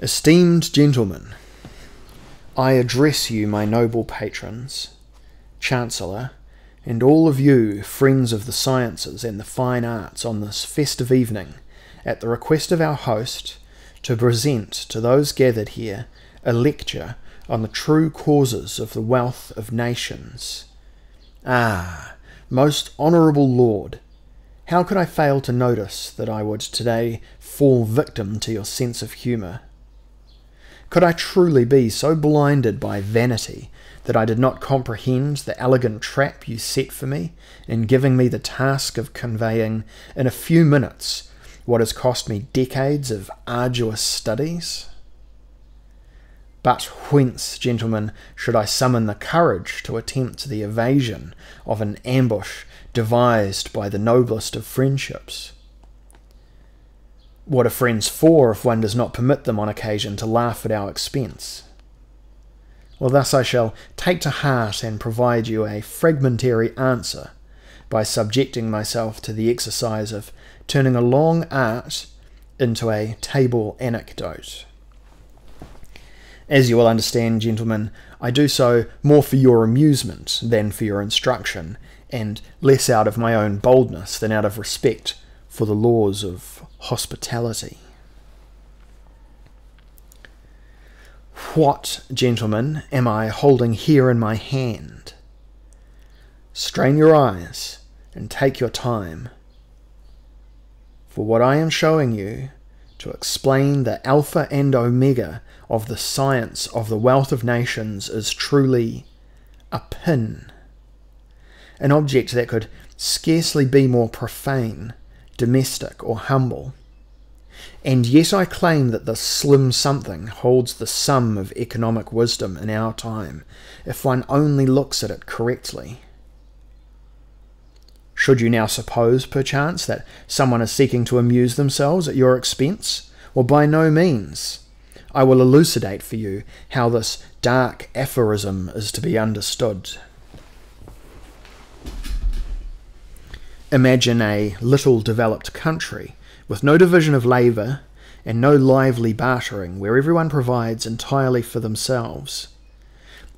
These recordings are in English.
Esteemed gentlemen, I address you, my noble patrons, Chancellor, and all of you, friends of the sciences and the fine arts, on this festive evening, at the request of our host, to present to those gathered here a lecture on the true causes of the wealth of nations. Ah, most honourable Lord, how could I fail to notice that I would today fall victim to your sense of humour? Could I truly be so blinded by vanity that I did not comprehend the elegant trap you set for me in giving me the task of conveying in a few minutes what has cost me decades of arduous studies? But whence, gentlemen, should I summon the courage to attempt the evasion of an ambush devised by the noblest of friendships? What are friends for if one does not permit them on occasion to laugh at our expense? Well, thus I shall take to heart and provide you a fragmentary answer by subjecting myself to the exercise of turning a long art into a table anecdote. As you will understand, gentlemen, I do so more for your amusement than for your instruction, and less out of my own boldness than out of respect for the laws of hospitality. What, gentlemen, am I holding here in my hand? Strain your eyes and take your time, for what I am showing you to explain the alpha and omega of the science of the wealth of nations is truly a pin, an object that could scarcely be more profane, domestic, or humble. And yet I claim that this slim something holds the sum of economic wisdom in our time, if one only looks at it correctly. Should you now suppose, perchance, that someone is seeking to amuse themselves at your expense? Well, by no means. I will elucidate for you how this dark aphorism is to be understood. Imagine a little developed country with no division of labour and no lively bartering, where everyone provides entirely for themselves.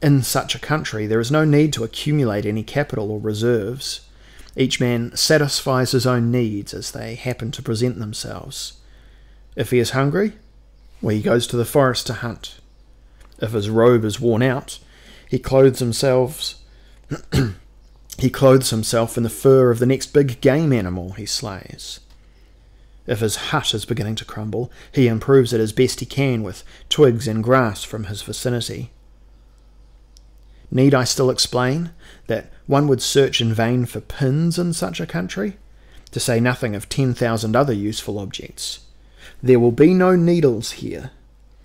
In such a country there is no need to accumulate any capital or reserves. Each man satisfies his own needs as they happen to present themselves. If he is hungry, well, he goes to the forest to hunt. If his robe is worn out, he clothes himself in the fur of the next big game animal he slays. If his hut is beginning to crumble, he improves it as best he can with twigs and grass from his vicinity. Need I still explain that one would search in vain for pins in such a country, to say nothing of 10,000 other useful objects? There will be no needles here,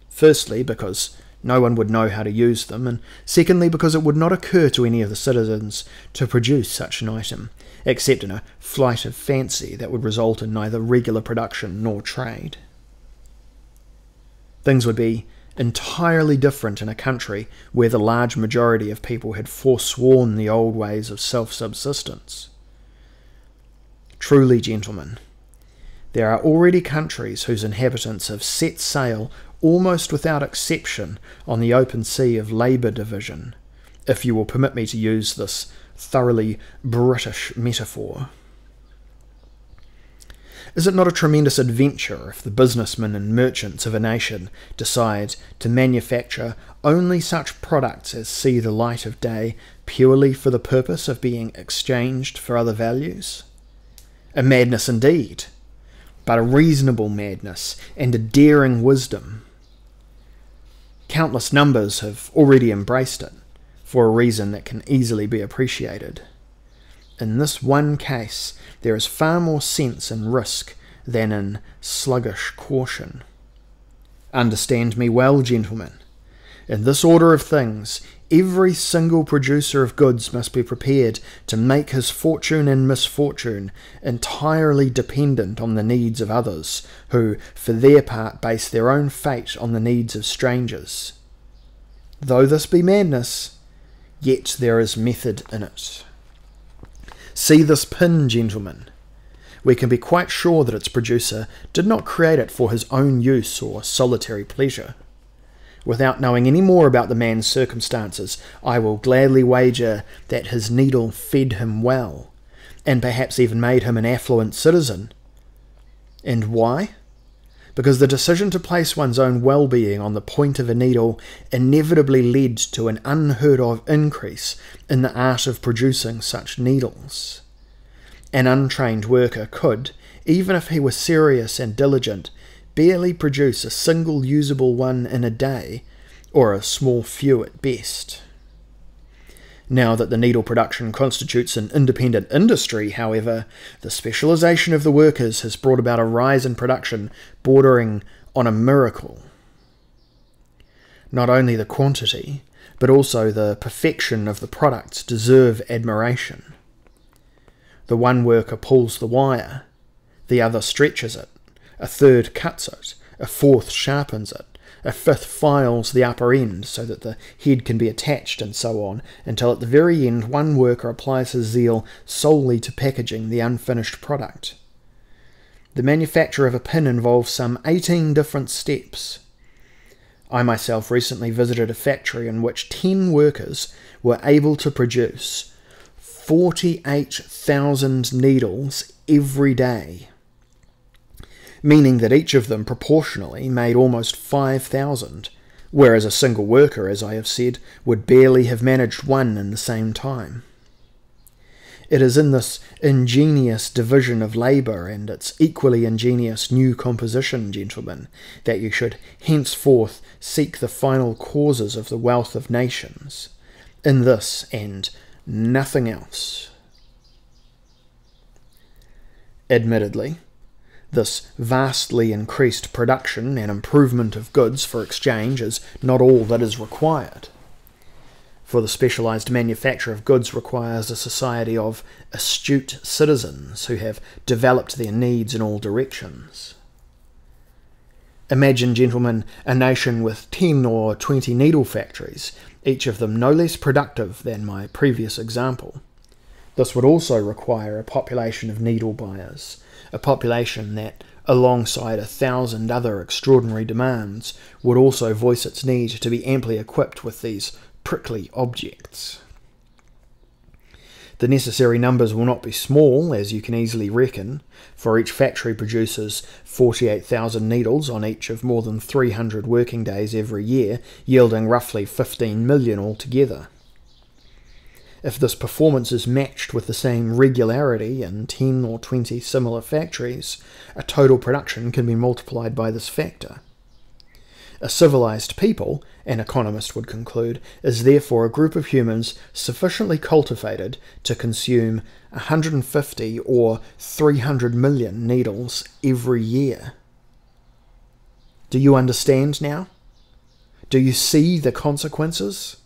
firstly because no one would know how to use them, and secondly because it would not occur to any of the citizens to produce such an item, except in a flight of fancy that would result in neither regular production nor trade. Things would be entirely different in a country where the large majority of people had forsworn the old ways of self-subsistence. Truly, gentlemen, there are already countries whose inhabitants have set sail almost without exception on the open sea of labour division, if you will permit me to use this thoroughly British metaphor. Is it not a tremendous adventure if the businessmen and merchants of a nation decide to manufacture only such products as see the light of day purely for the purpose of being exchanged for other values? A madness indeed, but a reasonable madness and a daring wisdom. Countless numbers have already embraced it, for a reason that can easily be appreciated. In this one case, there is far more sense in risk than in sluggish caution. Understand me well, gentlemen. In this order of things, every single producer of goods must be prepared to make his fortune and misfortune entirely dependent on the needs of others, who, for their part, base their own fate on the needs of strangers. Though this be madness, yet there is method in it. See this pin, gentlemen. we can be quite sure that its producer did not create it for his own use or solitary pleasure. Without knowing any more about the man's circumstances, I will gladly wager that his needle fed him well, and perhaps even made him an affluent citizen. And why? Because the decision to place one's own well-being on the point of a needle inevitably led to an unheard-of increase in the art of producing such needles. An untrained worker could, even if he were serious and diligent, barely produce a single usable one in a day, or a small few at best. Now that the needle production constitutes an independent industry, however, the specialization of the workers has brought about a rise in production bordering on a miracle. Not only the quantity, but also the perfection of the products deserve admiration. The one worker pulls the wire, the other stretches it, a third cuts it, a fourth sharpens it, a fifth files the upper end so that the head can be attached, and so on, until at the very end one worker applies his zeal solely to packaging the unfinished product. The manufacture of a pin involves some 18 different steps. I myself recently visited a factory in which 10 workers were able to produce 48,000 needles every day, meaning that each of them proportionally made almost 5,000, whereas a single worker, as I have said, would barely have managed one in the same time. It is in this ingenious division of labour and its equally ingenious new composition, gentlemen, that you should henceforth seek the final causes of the wealth of nations, in this and nothing else. Admittedly, this vastly increased production and improvement of goods for exchange is not all that is required, for the specialized manufacture of goods requires a society of astute citizens who have developed their needs in all directions. Imagine, gentlemen, a nation with 10 or 20 needle factories, each of them no less productive than my previous example. This would also require a population of needle buyers, a population that, alongside 1,000 other extraordinary demands, would also voice its need to be amply equipped with these prickly objects. The necessary numbers will not be small, as you can easily reckon, for each factory produces 48,000 needles on each of more than 300 working days every year, yielding roughly 15 million altogether. If this performance is matched with the same regularity in 10 or 20 similar factories, a total production can be multiplied by this factor. A civilized people, an economist would conclude, is therefore a group of humans sufficiently cultivated to consume 150 or 300 million needles every year. Do you understand now? Do you see the consequences?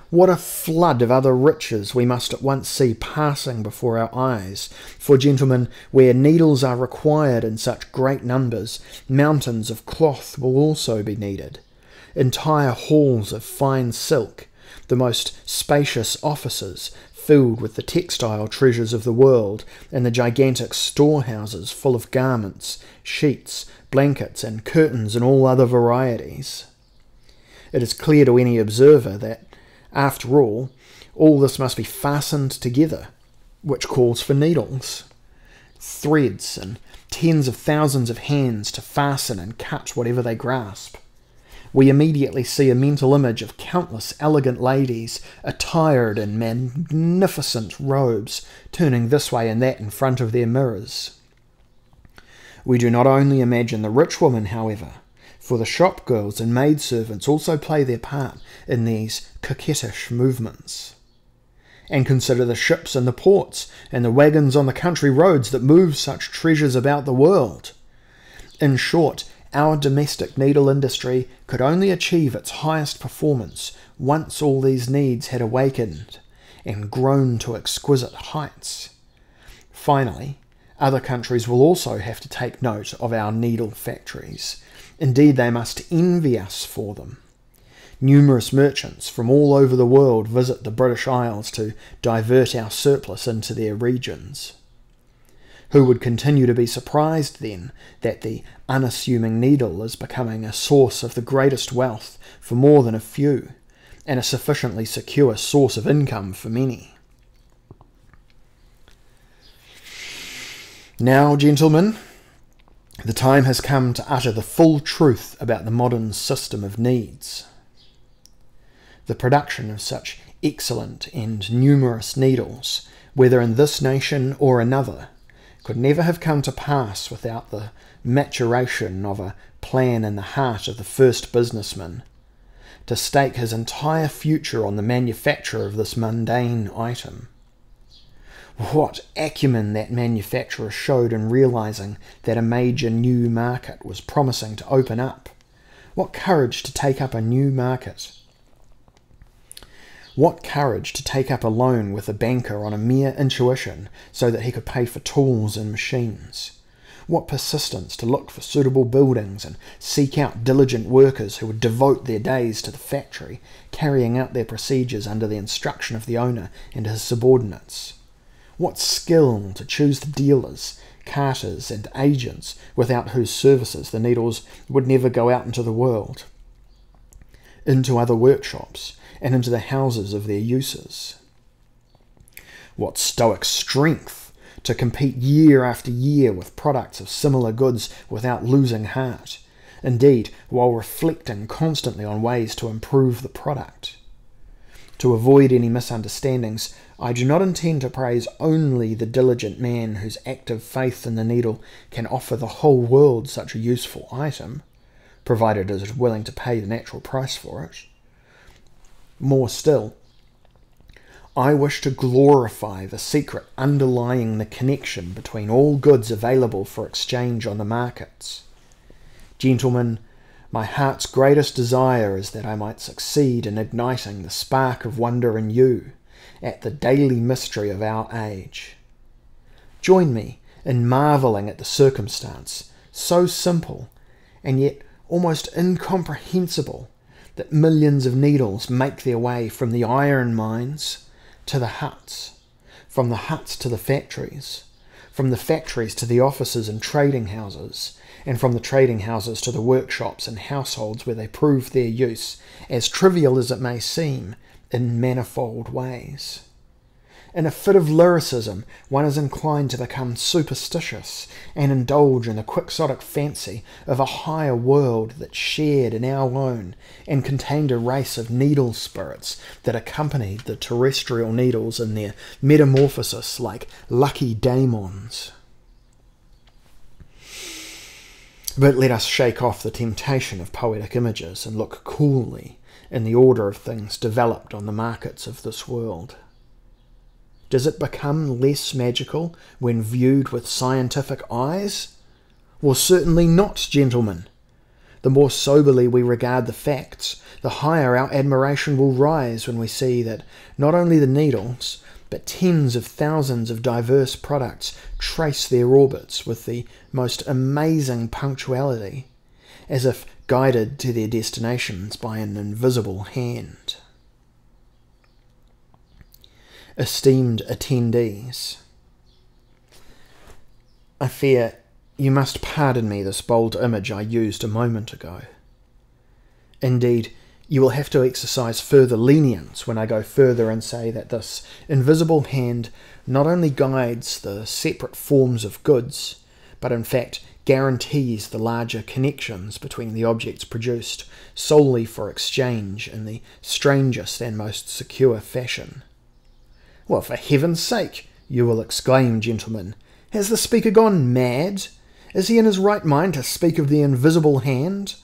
What a flood of other riches we must at once see passing before our eyes, for, gentlemen, where needles are required in such great numbers, mountains of cloth will also be needed, entire halls of fine silk, the most spacious offices filled with the textile treasures of the world, and the gigantic storehouses full of garments, sheets, blankets, and curtains in all other varieties. It is clear to any observer that, after all this must be fastened together, which calls for needles, threads, and tens of thousands of hands to fasten and cut whatever they grasp. We immediately see a mental image of countless elegant ladies attired in magnificent robes, turning this way and that in front of their mirrors. We do not only imagine the rich woman, however, for the shop girls and maidservants also play their part in these coquettish movements. And consider the ships in the ports and the wagons on the country roads that move such treasures about the world. In short, our domestic needle industry could only achieve its highest performance once all these needs had awakened and grown to exquisite heights. Finally, other countries will also have to take note of our needle factories. Indeed, they must envy us for them. Numerous merchants from all over the world visit the British Isles to divert our surplus into their regions. Who would continue to be surprised then that the unassuming needle is becoming a source of the greatest wealth for more than a few, and a sufficiently secure source of income for many? Now, gentlemen, the time has come to utter the full truth about the modern system of needs. The production of such excellent and numerous needles, whether in this nation or another, could never have come to pass without the maturation of a plan in the heart of the first businessman, to stake his entire future on the manufacture of this mundane item. What acumen that manufacturer showed in realizing that a major new market was promising to open up. What courage to take up a new market. What courage to take up a loan with a banker on a mere intuition so that he could pay for tools and machines. What persistence to look for suitable buildings and seek out diligent workers who would devote their days to the factory, carrying out their procedures under the instruction of the owner and his subordinates. What skill to choose the dealers, carters and agents without whose services the needles would never go out into the world, into other workshops, and into the houses of their users. What stoic strength to compete year after year with products of similar goods without losing heart, indeed, while reflecting constantly on ways to improve the product. To avoid any misunderstandings, I do not intend to praise only the diligent man whose active faith in the needle can offer the whole world such a useful item, provided it is willing to pay the natural price for it. More still, I wish to glorify the secret underlying the connection between all goods available for exchange on the markets. Gentlemen, my heart's greatest desire is that I might succeed in igniting the spark of wonder in you at the daily mystery of our age. Join me in marvelling at the circumstance, so simple and yet almost incomprehensible, that millions of needles make their way from the iron mines to the huts, from the huts to the factories, from the factories to the offices and trading houses, and from the trading houses to the workshops and households where they prove their use, as trivial as it may seem, in manifold ways. In a fit of lyricism, one is inclined to become superstitious and indulge in the quixotic fancy of a higher world that shared in our own and contained a race of needle spirits that accompanied the terrestrial needles in their metamorphosis like lucky daemons. But let us shake off the temptation of poetic images and look coolly in the order of things developed on the markets of this world. Does it become less magical when viewed with scientific eyes? Well, certainly not, gentlemen. The more soberly we regard the facts, the higher our admiration will rise when we see that not only the needles, but tens of thousands of diverse products trace their orbits with the most amazing punctuality, as if guided to their destinations by an invisible hand. Esteemed attendees, I fear you must pardon me this bold image I used a moment ago. Indeed, you will have to exercise further lenience when I go further and say that this invisible hand not only guides the separate forms of goods, but in fact guarantees the larger connections between the objects produced solely for exchange in the strangest and most secure fashion. Well, for heaven's sake, you will exclaim, gentlemen, has the speaker gone mad? Is he in his right mind to speak of the invisible hand?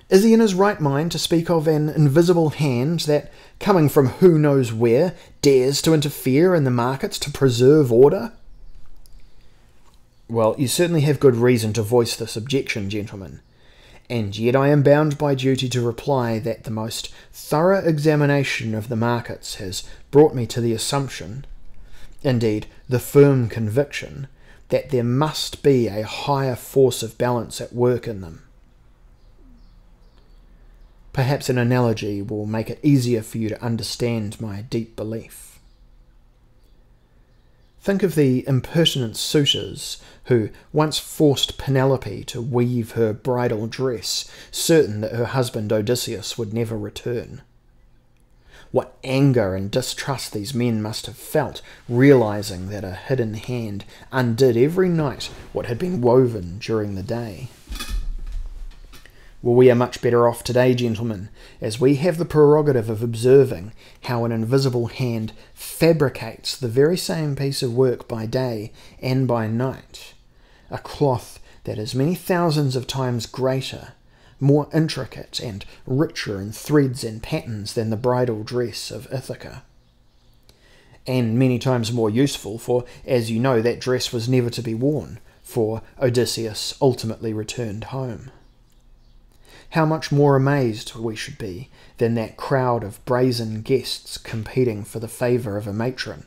Is he in his right mind to speak of an invisible hand that, coming from who knows where, dares to interfere in the markets to preserve order? Well, you certainly have good reason to voice this objection, gentlemen, and yet I am bound by duty to reply that the most thorough examination of the markets has brought me to the assumption, indeed the firm conviction, that there must be a higher force of balance at work in them. Perhaps an analogy will make it easier for you to understand my deep belief. Think of the impertinent suitors who once forced Penelope to weave her bridal dress, certain that her husband Odysseus would never return. What anger and distrust these men must have felt, realizing that a hidden hand undid every night what had been woven during the day. Well, we are much better off today, gentlemen, as we have the prerogative of observing how an invisible hand fabricates the very same piece of work by day and by night, a cloth that is many thousands of times greater, more intricate and richer in threads and patterns than the bridal dress of Ithaca. And many times more useful, for, as you know, that dress was never to be worn, for Odysseus ultimately returned home. How much more amazed we should be than that crowd of brazen guests competing for the favour of a matron,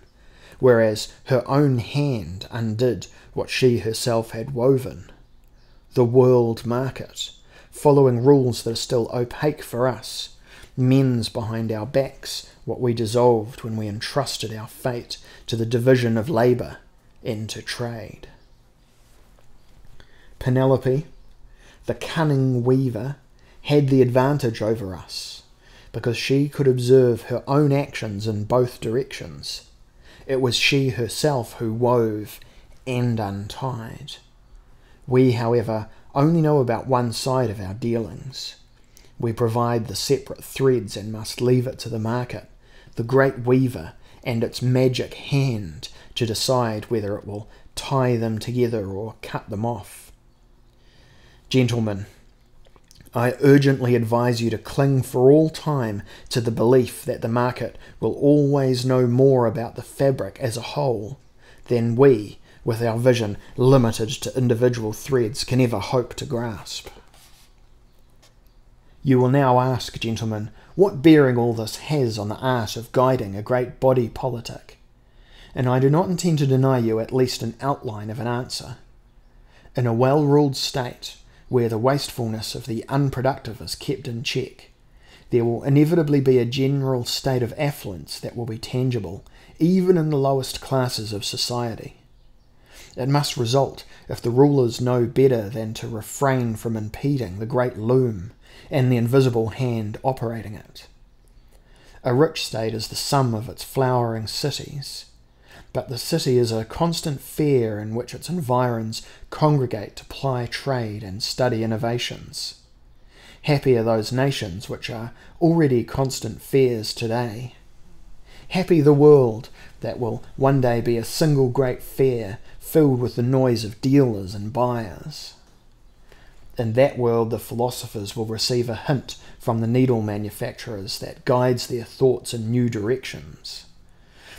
whereas her own hand undid what she herself had woven. The world market, following rules that are still opaque for us, mends behind our backs what we dissolved when we entrusted our fate to the division of labour and to trade. Penelope, the cunning weaver, had the advantage over us, because she could observe her own actions in both directions. It was she herself who wove and untied. We, however, only know about one side of our dealings. We provide the separate threads and must leave it to the market, the great weaver and its magic hand, to decide whether it will tie them together or cut them off. Gentlemen, I urgently advise you to cling for all time to the belief that the market will always know more about the fabric as a whole than we, with our vision limited to individual threads, can ever hope to grasp. You will now ask, gentlemen, what bearing all this has on the art of guiding a great body politic, and I do not intend to deny you at least an outline of an answer. In a well-ruled state, where the wastefulness of the unproductive is kept in check, there will inevitably be a general state of affluence that will be tangible, even in the lowest classes of society. It must result if the rulers know better than to refrain from impeding the great loom and the invisible hand operating it. A rich state is the sum of its flowering cities, but the city is a constant fair in which its environs congregate to ply trade and study innovations. Happy are those nations which are already constant fairs today. Happy the world that will one day be a single great fair filled with the noise of dealers and buyers. In that world the philosophers will receive a hint from the needle manufacturers that guides their thoughts in new directions.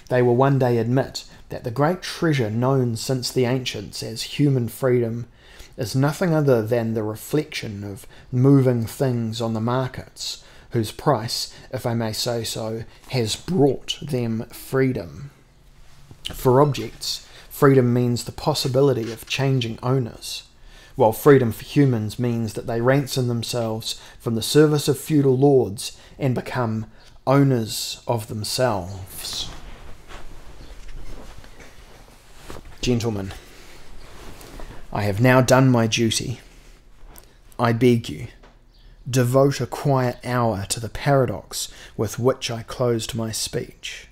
They will one day admit that the great treasure known since the ancients as human freedom is nothing other than the reflection of moving things on the markets, whose price, if I may say so, has brought them freedom. For objects, freedom means the possibility of changing owners, while freedom for humans means that they ransom themselves from the service of feudal lords and become owners of themselves. Gentlemen, I have now done my duty. I beg you, devote a quiet hour to the paradox with which I closed my speech.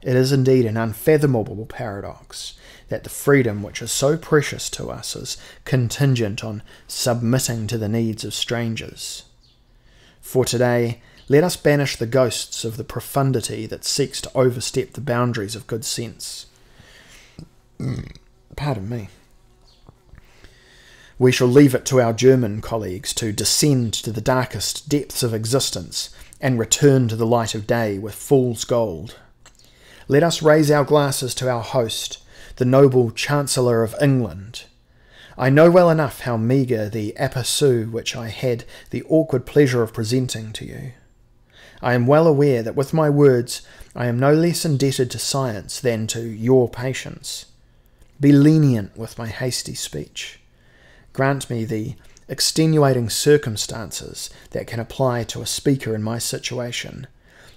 It is indeed an unfathomable paradox that the freedom which is so precious to us is contingent on submitting to the needs of strangers. For today, let us banish the ghosts of the profundity that seeks to overstep the boundaries of good sense. Pardon me. We shall leave it to our German colleagues to descend to the darkest depths of existence and return to the light of day with fool's gold. Let us raise our glasses to our host, the noble Chancellor of England. I know well enough how meagre the aperçu which I had the awkward pleasure of presenting to you. I am well aware that with my words I am no less indebted to science than to your patience. Be lenient with my hasty speech. Grant me the extenuating circumstances that can apply to a speaker in my situation.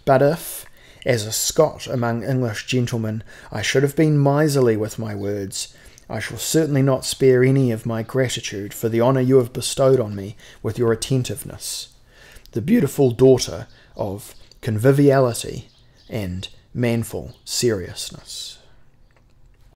But if, As a Scot among English gentlemen, I should have been miserly with my words. I shall certainly not spare any of my gratitude for the honour you have bestowed on me with your attentiveness, the beautiful daughter of conviviality and manful seriousness.